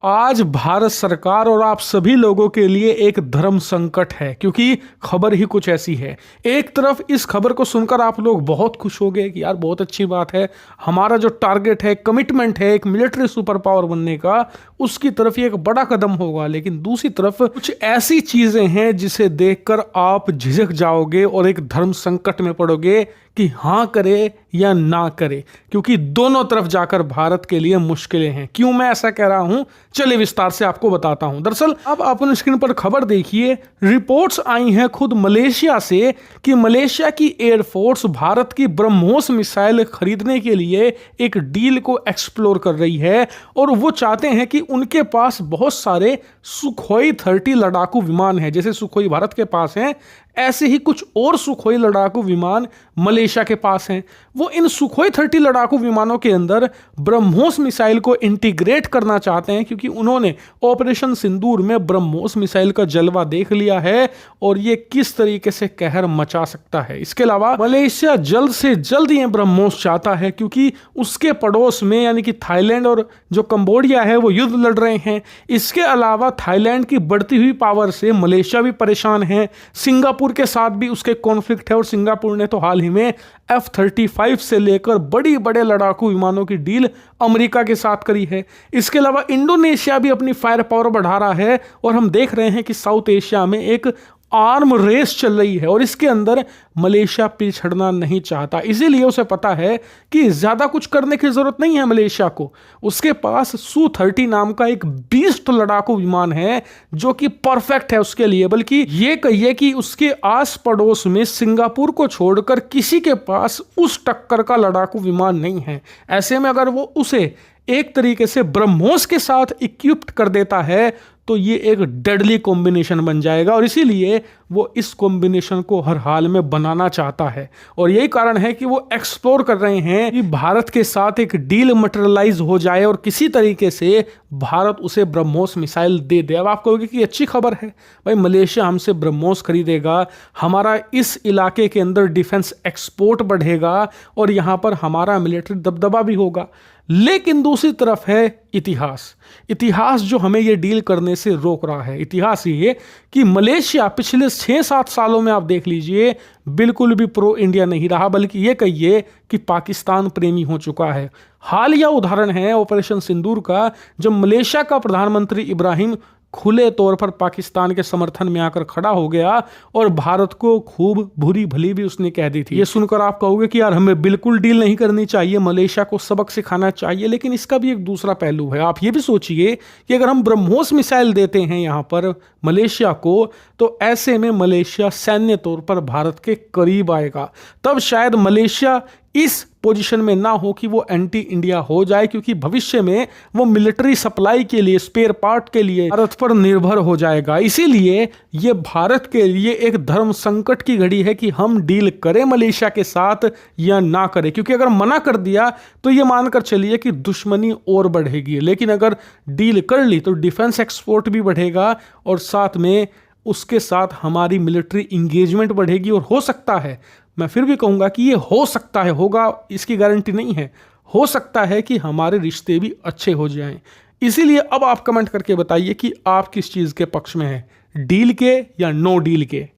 आज भारत सरकार और आप सभी लोगों के लिए एक धर्म संकट है, क्योंकि खबर ही कुछ ऐसी है। एक तरफ इस खबर को सुनकर आप लोग बहुत खुश हो गए कि यार बहुत अच्छी बात है, हमारा जो टारगेट है, कमिटमेंट है एक मिलिट्री सुपर पावर बनने का, उसकी तरफ ये एक बड़ा कदम होगा। लेकिन दूसरी तरफ कुछ ऐसी चीजें हैं जिसे देखकर आप झिझक जाओगे और एक धर्म संकट में पड़ोगे कि हाँ करे या ना करे, क्योंकि दोनों तरफ जाकर भारत के लिए मुश्किलें हैं। क्यों मैं ऐसा कह रहा हूं, चलिए विस्तार से आपको बताता हूं। दरअसल अब आप स्क्रीन पर खबर देखिए, रिपोर्ट्स आई हैं खुद मलेशिया से कि मलेशिया की एयरफोर्स भारत की ब्रह्मोस मिसाइल खरीदने के लिए एक डील को एक्सप्लोर कर रही है और वो चाहते हैं कि उनके पास बहुत सारे सुखोई 30 लड़ाकू विमान हैं। जैसे सुखोई भारत के पास हैं, ऐसे ही कुछ और सुखोई लड़ाकू विमान मलेशिया के पास हैं। वो इन सुखोई 30 लड़ाकू विमानों के अंदर ब्रह्मोस मिसाइल को इंटीग्रेट करना चाहते हैं, क्योंकि उन्होंने ऑपरेशन सिंदूर में ब्रह्मोस मिसाइल का जलवा देख लिया है और ये किस तरीके से कहर मचा सकता है। इसके अलावा मलेशिया जल्द से जल्द ये ब्रह्मोस चाहता है, क्योंकि उसके पड़ोस में यानी कि थाईलैंड और जो कंबोडिया है वो युद्ध लड़ रहे हैं। इसके अलावा थाईलैंड की बढ़ती हुई पावर से मलेशिया भी परेशान है, सिंगापुर के साथ भी उसके कॉन्फ्लिक्ट है और सिंगापुर ने तो हाल ही में F-35 से लेकर बड़ी बड़े लड़ाकू विमानों की डील अमेरिका के साथ करी है। इसके अलावा इंडोनेशिया भी अपनी फायर पावर बढ़ा रहा है और हम देख रहे हैं कि साउथ एशिया में एक आर्म रेस चल रही है और इसके अंदर मलेशिया पिछड़ना नहीं चाहता। इसीलिए उसे पता है कि ज्यादा कुछ करने की जरूरत नहीं है मलेशिया को। उसके पास Su-30 नाम का एक बीस्ट लड़ाकू विमान है जो कि परफेक्ट है उसके लिए। बल्कि ये कहिए कि उसके आस पड़ोस में सिंगापुर को छोड़कर किसी के पास उस टक्कर का लड़ाकू विमान नहीं है। ऐसे में अगर वो उसे एक तरीके से ब्रह्मोस के साथ इक्विप्ड कर देता है तो ये एक डेडली कॉम्बिनेशन बन जाएगा और इसीलिए वो इस कॉम्बिनेशन को हर हाल में बनाना चाहता है। और यही कारण है कि वो एक्सप्लोर कर रहे हैं कि भारत के साथ एक डील मटेरियलाइज हो जाए और किसी तरीके से भारत उसे ब्रह्मोस मिसाइल दे दे। अब आप कहोगे कि अच्छी खबर है भाई, मलेशिया हमसे ब्रह्मोस खरीदेगा, हमारा इस इलाके के अंदर डिफेंस एक्सपोर्ट बढ़ेगा और यहाँ पर हमारा मिलिट्री दबदबा भी होगा। लेकिन दूसरी तरफ है इतिहास जो हमें ये डील करने से रोक रहा है। इतिहास ये कि मलेशिया पिछले 6-7 सालों में आप देख लीजिए बिल्कुल भी प्रो इंडिया नहीं रहा, बल्कि ये कहिए कि पाकिस्तान प्रेमी हो चुका है। हालिया उदाहरण है ऑपरेशन सिंदूर का, जब मलेशिया का प्रधानमंत्री इब्राहिम खुले तौर पर पाकिस्तान के समर्थन में आकर खड़ा हो गया और भारत को खूब बुरी भली भी उसने कह दी थी। ये सुनकर आप कहोगे कि यार हमें बिल्कुल डील नहीं करनी चाहिए, मलेशिया को सबक सिखाना चाहिए। लेकिन इसका भी एक दूसरा पहलू है। आप ये भी सोचिए कि अगर हम ब्रह्मोस मिसाइल देते हैं यहाँ पर मलेशिया को, तो ऐसे में मलेशिया सैन्य तौर पर भारत के करीब आएगा। तब शायद मलेशिया इस पोजीशन में ना हो कि वो एंटी इंडिया हो जाए, क्योंकि भविष्य में वो मिलिट्री सप्लाई के लिए, स्पेयर पार्ट के लिए भारत पर निर्भर हो जाएगा। इसीलिए ये भारत के लिए एक धर्म संकट की घड़ी है कि हम डील करें मलेशिया के साथ या ना करें। क्योंकि अगर मना कर दिया तो ये मानकर चलिए कि दुश्मनी और बढ़ेगी, लेकिन अगर डील कर ली तो डिफेंस एक्सपोर्ट भी बढ़ेगा और साथ में उसके साथ हमारी मिलिट्री इंगेजमेंट बढ़ेगी। और हो सकता है, मैं फिर भी कहूंगा कि ये हो सकता है, होगा इसकी गारंटी नहीं है, हो सकता है कि हमारे रिश्ते भी अच्छे हो जाएं। इसीलिए अब आप कमेंट करके बताइए कि आप किस चीज़ के पक्ष में हैं, डील के या नो डील के।